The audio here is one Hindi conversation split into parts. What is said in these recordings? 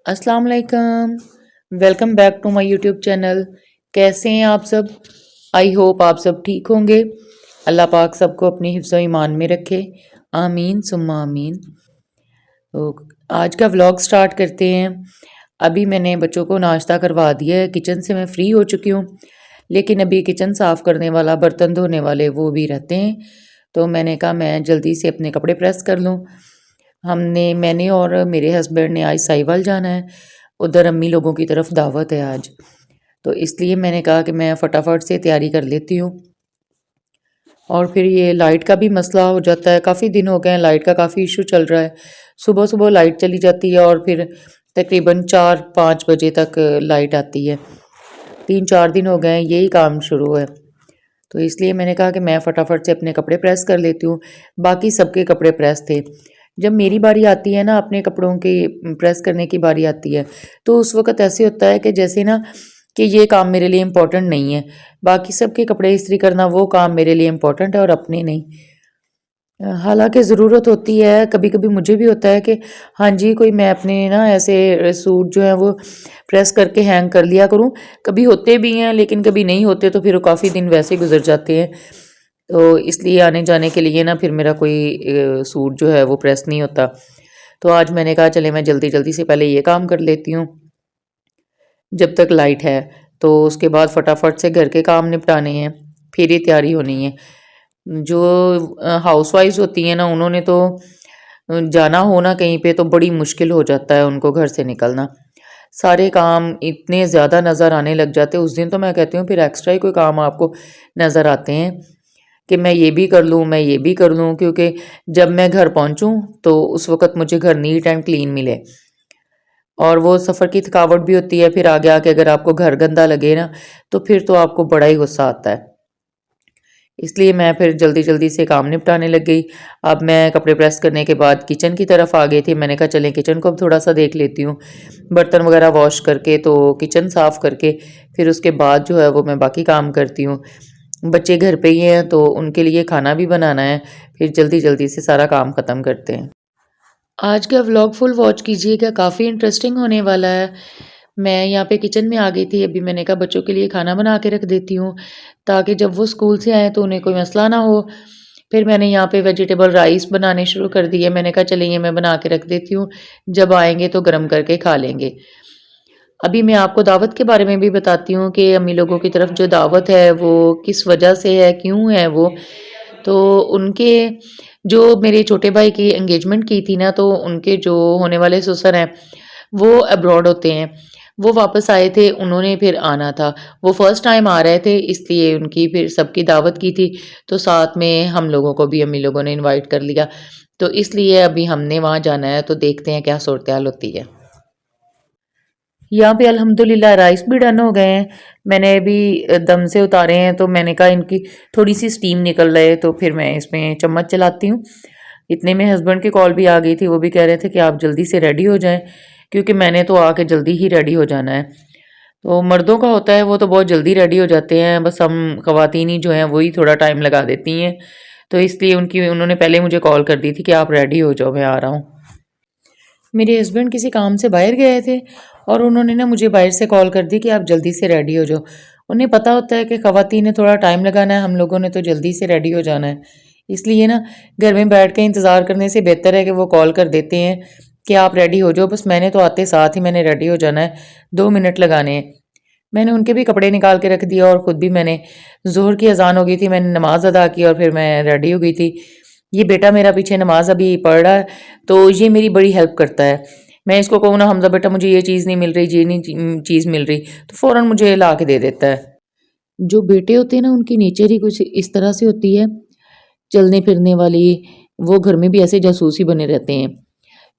अस्सलाम वालेकुम। Welcome back to my YouTube channel. कैसे हैं आप सब? आई होप आप सब ठीक होंगे। अल्लाह पाक सबको अपनी हिफ्ज़ ईमान में रखे। आमीन सुम्मा आमीन। तो आज का व्लॉग स्टार्ट करते हैं। अभी मैंने बच्चों को नाश्ता करवा दिया है, किचन से मैं फ्री हो चुकी हूँ। लेकिन अभी किचन साफ़ करने वाला, बर्तन धोने वाले वो भी रहते हैं। तो मैंने कहा मैं जल्दी से अपने कपड़े प्रेस कर लूँ। मैंने और मेरे हस्बैंड ने आज साहिवाल जाना है। उधर अम्मी लोगों की तरफ दावत है आज। तो इसलिए मैंने कहा कि मैं फटाफट से तैयारी कर लेती हूँ। और फिर ये लाइट का भी मसला हो जाता है, काफ़ी दिन हो गए हैं लाइट का काफ़ी इशू चल रहा है। सुबह सुबह लाइट चली जाती है और फिर तकरीबन 4-5 बजे तक लाइट आती है। 3-4 दिन हो गए हैं यही काम शुरू है। तो इसलिए मैंने कहा कि मैं फटाफट से अपने कपड़े प्रेस कर लेती हूँ। बाकी सबके कपड़े प्रेस थे। जब मेरी बारी आती है ना, अपने कपड़ों की प्रेस करने की बारी आती है, तो उस वक़्त ऐसे होता है कि जैसे ना कि ये काम मेरे लिए इम्पोर्टेंट नहीं है। बाकी सबके कपड़े इस्त्री करना वो काम मेरे लिए इम्पोर्टेंट है और अपने नहीं। हालाँकि ज़रूरत होती है, कभी-कभी मुझे भी होता है कि हाँ जी, कोई मैं अपने ना ऐसे सूट जो हैं वो प्रेस करके हैंग कर लिया करूँ। कभी होते भी हैं लेकिन कभी नहीं होते, तो फिर वो काफ़ी दिन वैसे ही गुज़र जाते हैं। तो इसलिए आने-जाने के लिए ना फिर मेरा कोई सूट जो है वो प्रेस नहीं होता। तो आज मैंने कहा चले मैं जल्दी-जल्दी से पहले ये काम कर लेती हूँ, जब तक लाइट है। तो उसके बाद फटाफट से घर के काम निपटाने हैं, फिर ही तैयारी होनी है। जो हाउसवाइफ्स होती हैं ना, उन्होंने तो जाना हो ना कहीं पे तो बड़ी मुश्किल हो जाता है उनको घर से निकलना। सारे काम इतने ज़्यादा नज़र आने लग जाते हैं, उस दिन तो मैं कहती हूँ फिर एक्स्ट्रा ही कोई काम आपको नज़र आते हैं कि मैं ये भी कर लूँ, मैं ये भी कर लूँ, क्योंकि जब मैं घर पहुँचूँ तो उस वक़्त मुझे घर नीट एंड क्लीन मिले। और वो सफ़र की थकावट भी होती है, फिर आगे आके अगर आपको घर गंदा लगे ना, तो फिर तो आपको बड़ा ही गुस्सा आता है। इसलिए मैं फिर जल्दी-जल्दी से काम निपटाने लग गई। अब मैं कपड़े प्रेस करने के बाद किचन की तरफ आ गई थी। मैंने कहा चलें किचन को अब थोड़ा-सा देख लेती हूँ। बर्तन वगैरह वॉश करके तो किचन साफ़ करके फिर उसके बाद जो है वो मैं बाकी काम करती हूँ। बच्चे घर पे ही हैं तो उनके लिए खाना भी बनाना है। फिर जल्दी-जल्दी से सारा काम ख़त्म करते हैं। आज का व्लॉग फुल वॉच कीजिएगा, काफ़ी इंटरेस्टिंग होने वाला है। मैं यहाँ पे किचन में आ गई थी, अभी मैंने कहा बच्चों के लिए खाना बना के रख देती हूँ, ताकि जब वो स्कूल से आएँ तो उन्हें कोई मसला ना हो। फिर मैंने यहाँ पे वेजिटेबल राइस बनाने शुरू कर दिए। मैंने कहा चलिए ये मैं बना के रख देती हूँ, जब आएँगे तो गरम करके खा लेंगे। अभी मैं आपको दावत के बारे में भी बताती हूँ कि अम्मी लोगों की तरफ जो दावत है वो किस वजह से है, क्यों है वो। तो उनके जो मेरे छोटे भाई की एंगेजमेंट की थी ना, तो उनके जो होने वाले ससुर हैं वो अब्रॉड होते हैं। वो वापस आए थे, उन्होंने फिर आना था। वो फर्स्ट टाइम आ रहे थे, इसलिए उनकी फिर सबकी दावत की थी। तो साथ में हम लोगों को भी अम्मी लोगों ने इनवाइट कर लिया। तो इसलिए अभी हमने वहाँ जाना है, तो देखते हैं क्या सूरत-हाल होती है। यहाँ पे अल्हम्दुलिल्लाह राइस भी डन हो गए हैं। मैंने अभी दम से उतारे हैं, तो मैंने कहा इनकी थोड़ी सी स्टीम निकल रहे, तो फिर मैं इसमें चम्मच चलाती हूँ। इतने में हस्बैंड की कॉल भी आ गई थी, वो भी कह रहे थे कि आप जल्दी से रेडी हो जाएं, क्योंकि मैंने तो आके जल्दी ही रेडी हो जाना है। तो मर्दों का होता है वो तो बहुत जल्दी रेडी हो जाते हैं, बस हम ख़वातीन ही जो हैं वही थोड़ा टाइम लगा देती हैं। तो इसलिए उनकी उन्होंने पहले मुझे कॉल कर दी थी कि आप रेडी हो जाओ, मैं आ रहा हूँ। मेरे हस्बैंड किसी काम से बाहर गए थे और उन्होंने ना मुझे बाहर से कॉल कर दी कि आप जल्दी से रेडी हो जाओ। उन्हें पता होता है कि ख़वातीन ने थोड़ा टाइम लगाना है, हम लोगों ने तो जल्दी से रेडी हो जाना है। इसलिए ना घर में बैठ के इंतज़ार करने से बेहतर है कि वो कॉल कर देते हैं कि आप रेडी हो जाओ, बस मैंने तो आते साथ ही मैंने रेडी हो जाना है, 2 मिनट लगाने हैं। मैंने उनके भी कपड़े निकाल के रख दिए और ख़ुद भी मैंने ज़ोहर की अज़ान हो गई थी, मैंने नमाज़ अदा की और फिर मैं रेडी हो गई थी। ये बेटा मेरा पीछे नमाज़ अभी पढ़ रहा है, तो ये मेरी बड़ी हेल्प करता है। मैं इसको कहूँ ना हमज़ा बेटा मुझे ये चीज़ नहीं मिल रही, ये नहीं चीज़ मिल रही, तो फ़ौरन मुझे ला के दे देता है। जो बेटे होते हैं ना उनकी नेचर ही कुछ इस तरह से होती है, चलने फिरने वाली। वो घर में भी ऐसे जासूस ही बने रहते हैं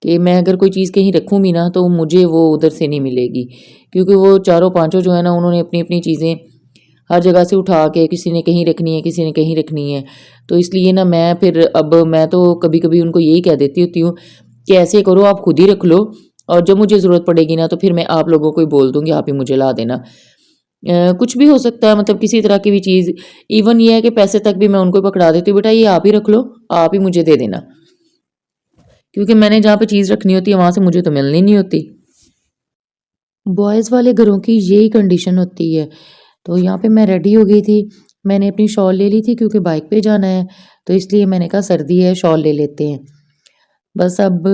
कि मैं अगर कोई चीज़ कहीं रखूँ भी ना, तो मुझे वो उधर से नहीं मिलेगी, क्योंकि वो चारों पांचों जो है ना उन्होंने अपनी-अपनी चीज़ें हर जगह से उठा के किसी ने कहीं रखनी है, किसी ने कहीं रखनी है। तो इसलिए ना मैं तो कभी-कभी उनको यही कह देती होती हूँ कि ऐसे करो आप खुद ही रख लो, और जब मुझे ज़रूरत पड़ेगी ना तो फिर मैं आप लोगों को ही बोल दूँगी, आप ही मुझे ला देना। कुछ भी हो सकता है, मतलब किसी तरह की भी चीज़, इवन ये है कि पैसे तक भी मैं उनको पकड़ा देती हूँ, बेटा ये आप ही रख लो, आप ही मुझे दे देना। क्योंकि मैंने जहाँ पे चीज़ रखनी होती है वहाँ से मुझे तो मिलनी नहीं होती। बॉयज़ वाले घरों की यही कंडीशन होती है। तो यहाँ पे मैं रेडी हो गई थी, मैंने अपनी शॉल ले ली थी क्योंकि बाइक पे जाना है, तो इसलिए मैंने कहा सर्दी है शॉल ले लेते हैं। बस अब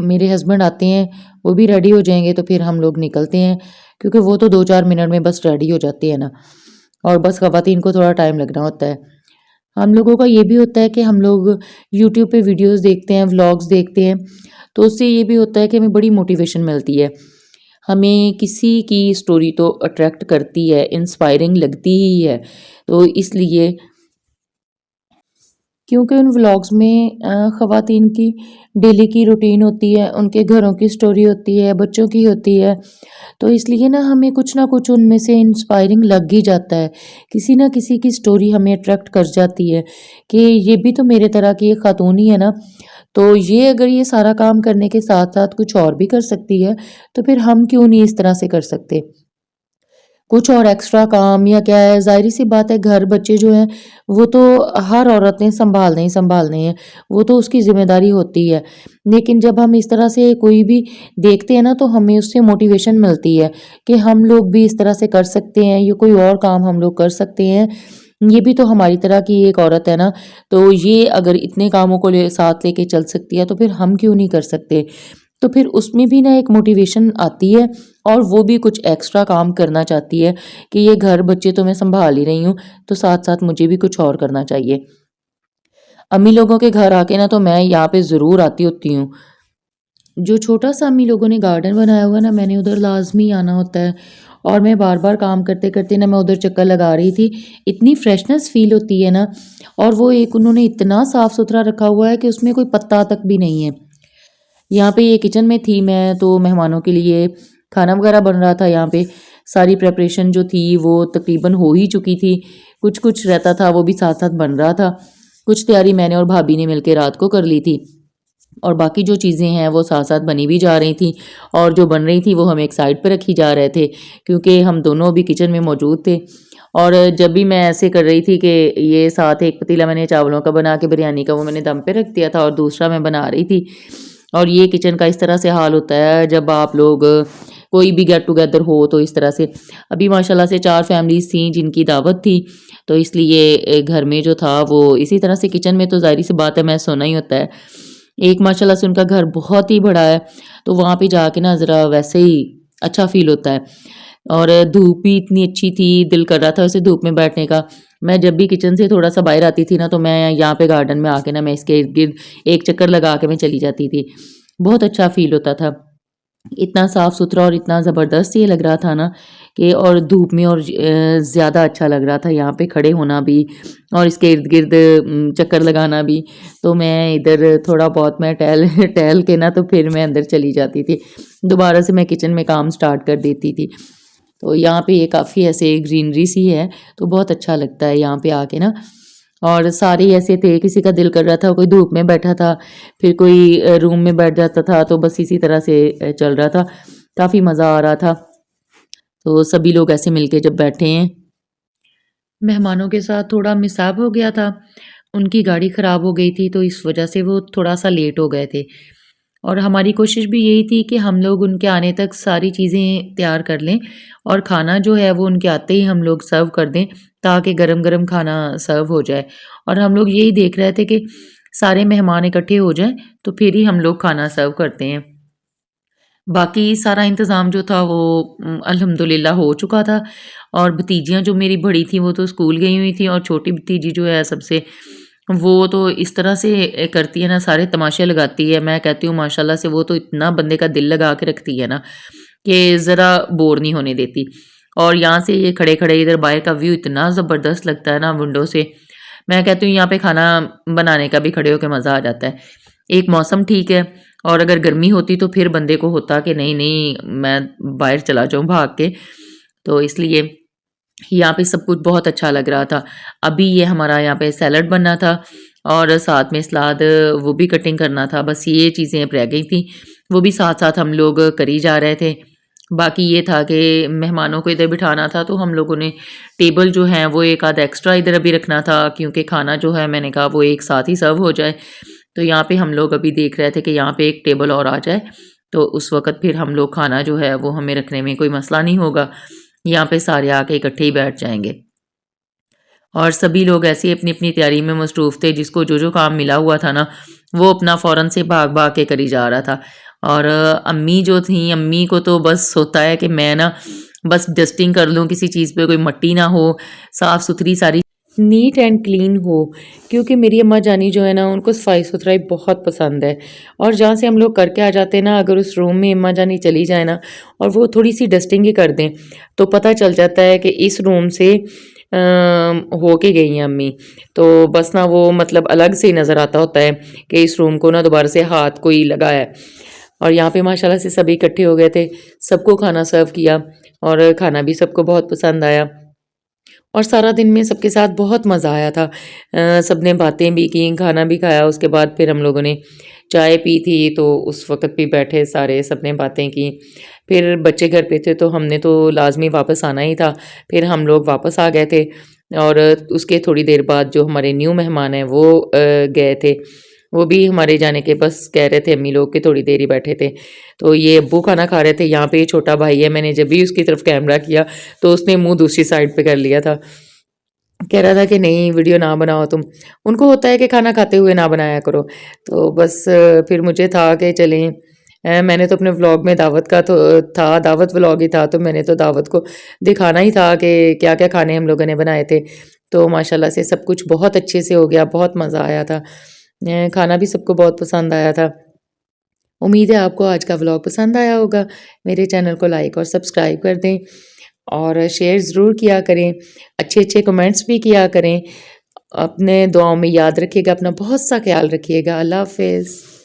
मेरे हस्बैंड आते हैं, वो भी रेडी हो जाएँगे तो फिर हम लोग निकलते हैं, क्योंकि वो तो 2-4 मिनट में बस रेडी हो जाते हैं ना, और बस ख़वातीन को थोड़ा टाइम लगना होता है। हम लोगों का ये भी होता है कि हम लोग यूट्यूब पे वीडियोज़ देखते हैं, व्लॉग्स देखते हैं, तो उससे ये भी होता है कि हमें बड़ी मोटिवेशन मिलती है। हमें किसी की स्टोरी तो अट्रैक्ट करती है, इंस्पायरिंग लगती ही है, तो इसलिए क्योंकि उन व्लॉग्स में ख़वातीन की डेली की रूटीन होती है, उनके घरों की स्टोरी होती है, बच्चों की होती है, तो इसलिए ना हमें कुछ ना कुछ उनमें से इंस्पायरिंग लग ही जाता है। किसी ना किसी की स्टोरी हमें अट्रैक्ट कर जाती है कि ये भी तो मेरे तरह की एक खातून ही है ना, तो ये अगर ये सारा काम करने के साथ-साथ कुछ और भी कर सकती है, तो फिर हम क्यों नहीं इस तरह से कर सकते? कुछ और एक्स्ट्रा काम या क्या है, ज़ाहिर-सी बात है घर बच्चे जो हैं, वो तो हर औरत ने सँभालने ही सँभालने हैं, वो तो उसकी ज़िम्मेदारी होती है। लेकिन जब हम इस तरह से कोई भी देखते हैं ना, तो हमें उससे मोटिवेशन मिलती है कि हम लोग भी इस तरह से कर सकते हैं, ये कोई और काम हम लोग कर सकते हैं। ये भी तो हमारी तरह की एक औरत है ना, तो ये अगर इतने कामों को ले साथ लेके चल सकती है, तो फिर हम क्यों नहीं कर सकते? तो फिर उसमें भी ना एक मोटिवेशन आती है, और वो भी कुछ एक्स्ट्रा काम करना चाहती है कि ये घर बच्चे तो मैं सँभाल ही रही हूँ, तो साथ-साथ मुझे भी कुछ और करना चाहिए। अम्मी लोगों के घर आके ना तो मैं यहाँ पे ज़रूर आती होती हूँ। जो छोटा-सा अम्मी लोगों ने गार्डन बनाया हुआ है ना, मैंने उधर लाज़मी आना होता है, और मैं बार-बार काम करते-करते ना मैं उधर चक्कर लगा रही थी। इतनी फ्रेशनेस फ़ील होती है ना, और वो एक उन्होंने इतना साफ़-सुथरा रखा हुआ है कि उसमें कोई पत्ता तक भी नहीं है। यहाँ पे ये किचन में थी मैं, तो मेहमानों के लिए खाना वगैरह बन रहा था यहाँ पे। सारी प्रिपरेशन जो थी वो तकरीबन हो ही चुकी थी। कुछ-कुछ रहता था वो भी साथ-साथ बन रहा था। कुछ तैयारी मैंने और भाभी ने मिलके रात को कर ली थी, और बाकी जो चीज़ें हैं वो साथ-साथ बनी भी जा रही थी, और जो बन रही थी वो हम एक साइड पे रखी जा रहे थे, क्योंकि हम दोनों भी किचन में मौजूद थे। और जब भी मैं ऐसे कर रही थी कि ये साथ एक पतीला मैंने चावलों का बना के बिरयानी का वो मैंने दम पे रख दिया था, और दूसरा मैं बना रही थी। और ये किचन का इस तरह से हाल होता है जब आप लोग कोई भी गेट टुगेदर हो, तो इस तरह से अभी माशाल्लाह से 4 फैमिलीज़ थी जिनकी दावत थी, तो इसलिए घर में जो था वो इसी तरह से किचन में तो ज़ाहिर-सी बात है मैं सोना ही होता है। एक माशाल्लाह से उनका घर बहुत ही बड़ा है, तो वहाँ पे जाके ना ज़रा वैसे ही अच्छा फ़ील होता है, और धूप भी इतनी अच्छी थी, दिल कर रहा था वैसे धूप में बैठने का। मैं जब भी किचन से थोड़ा-सा बाहर आती थी ना, तो मैं यहाँ पे गार्डन में आके ना मैं इसके इर्द-गिर्द एक चक्कर लगा के मैं चली जाती थी। बहुत अच्छा फ़ील होता था। इतना साफ-सुथरा और इतना ज़बरदस्त ये लग रहा था ना कि, और धूप में और ज़्यादा अच्छा लग रहा था यहाँ पे खड़े होना भी, और इसके इर्द-गिर्द चक्कर लगाना भी। तो मैं इधर थोड़ा बहुत मैं टहल टहल के ना तो फिर मैं अंदर चली जाती थी। दोबारा से मैं किचन में काम स्टार्ट कर देती थी। तो यहाँ पे ये काफ़ी ऐसे ग्रीनरी सी है, तो बहुत अच्छा लगता है यहाँ पे आके ना। और सारे ही ऐसे थे, किसी का दिल कर रहा था, कोई धूप में बैठा था, फिर कोई रूम में बैठ जाता था, तो बस इसी तरह से चल रहा था। काफ़ी मज़ा आ रहा था। तो सभी लोग ऐसे मिलके जब बैठे हैं, मेहमानों के साथ थोड़ा मिसाब हो गया था। उनकी गाड़ी ख़राब हो गई थी, तो इस वजह से वो थोड़ा-सा लेट हो गए थे। और हमारी कोशिश भी यही थी कि हम लोग उनके आने तक सारी चीज़ें तैयार कर लें, और खाना जो है वो उनके आते ही हम लोग सर्व कर दें, ताकि गरम-गरम खाना सर्व हो जाए। और हम लोग यही देख रहे थे कि सारे मेहमान इकट्ठे हो जाएँ, तो फिर ही हम लोग खाना सर्व करते हैं। बाकी सारा इंतज़ाम जो था वो अल्हम्दुलिल्लाह हो चुका था, और भतीजियाँ जो मेरी बड़ी थी वो तो स्कूल गई हुई थी, और छोटी भतीजी जो है सबसे, वो तो इस तरह से करती है ना, सारे तमाशे लगाती है। मैं कहती हूँ माशाल्लाह से वो तो इतना बंदे का दिल लगा के रखती है ना, कि ज़रा बोर नहीं होने देती। और यहाँ से ये खड़े-खड़े इधर बाहर का व्यू इतना ज़बरदस्त लगता है ना विंडो से। मैं कहती हूँ यहाँ पे खाना बनाने का भी खड़े होके मज़ा आ जाता है। एक मौसम ठीक है, और अगर गर्मी होती तो फिर बंदे को होता कि नहीं-नहीं मैं बाहर चला जाऊँ भाग के। तो इसलिए यहाँ पे सब कुछ बहुत अच्छा लग रहा था। अभी ये हमारा यहाँ पे सैलड बनना था, और साथ में सलाद वो भी कटिंग करना था। बस ये चीज़ें अब रह गई थी, वो भी साथ-साथ हम लोग करी जा रहे थे। बाकी ये था कि मेहमानों को इधर बिठाना था, तो हम लोगों ने टेबल जो है वो एक आध एक्स्ट्रा इधर अभी रखना था, क्योंकि खाना जो है मैंने कहा वो एक साथ ही सर्व हो जाए। तो यहाँ पे हम लोग अभी देख रहे थे कि यहाँ पे एक टेबल और आ जाए, तो उस वक़्त फिर हम लोग खाना जो है वो हमें रखने में कोई मसला नहीं होगा। यहाँ पे सारे आके इकट्ठे ही बैठ जाएँगे। और सभी लोग ऐसे ही अपनी-अपनी तैयारी में मसरूफ़ थे, जिसको जो-जो काम मिला हुआ था ना, वो अपना फ़ौरन से भाग-भाग के करी जा रहा था। और अम्मी जो थीं, अम्मी को तो बस होता है कि मैं ना बस डस्टिंग कर लूँ, किसी चीज़ पे कोई मट्टी ना हो, साफ़-सुथरी सारी नीट एंड क्लीन हो, क्योंकि मेरी अम्मा जानी जो है ना, उनको सफाई-सुथराई बहुत पसंद है। और जहाँ से हम लोग करके आ जाते हैं ना, अगर उस रूम में अम्मा जानी चली जाए ना और वो थोड़ी-सी डस्टिंग ही कर दें, तो पता चल जाता है कि इस रूम से होके गई हैं अम्मी। तो बस ना वो मतलब अलग से ही नज़र आता होता है कि इस रूम को ना दोबारा से हाथ कोई लगा है। और यहाँ पे माशाल्लाह से सभी इकट्ठे हो गए थे, सबको खाना सर्व किया और खाना भी सबको बहुत पसंद आया। और सारा दिन में सबके साथ बहुत मज़ा आया था। सबने बातें भी की, खाना भी खाया, उसके बाद फिर हम लोगों ने चाय पी थी, तो उस वक़्त भी बैठे सारे, सबने बातें की। फिर बच्चे घर पे थे, तो हमने तो लाज़मी वापस आना ही था। फिर हम लोग वापस आ गए थे और उसके थोड़ी देर बाद जो हमारे न्यू मेहमान हैं, वो गए थे। वो भी हमारे जाने के बस कह रहे थे अम्मी लोग कि थोड़ी देर ही बैठे थे। तो ये अब्बू खाना खा रहे थे, यहाँ पे ये छोटा भाई है, मैंने जब भी उसकी तरफ कैमरा किया, तो उसने मुँह दूसरी साइड पे कर लिया था। कह रहा था कि नहीं वीडियो ना बनाओ तुम। उनको होता है कि खाना खाते हुए ना बनाया करो। तो बस फिर मुझे था कि चलें मैंने तो अपने व्लॉग में दावत का तो था, दावत व्लॉग ही था, तो मैंने तो दावत को दिखाना ही था कि क्या-क्या खाने हम लोगों ने बनाए थे। तो माशाल्लाह से सब कुछ बहुत अच्छे से हो गया, बहुत मज़ा आया था। खाना भी सबको बहुत पसंद आया था। उम्मीद है आपको आज का व्लॉग पसंद आया होगा। मेरे चैनल को लाइक और सब्सक्राइब कर दें और शेयर ज़रूर किया करें। अच्छे-अच्छे कमेंट्स भी किया करें। अपने दुआओं में याद रखिएगा, अपना बहुत सा ख़्याल रखिएगा। अल्लाह हाफ़िज़।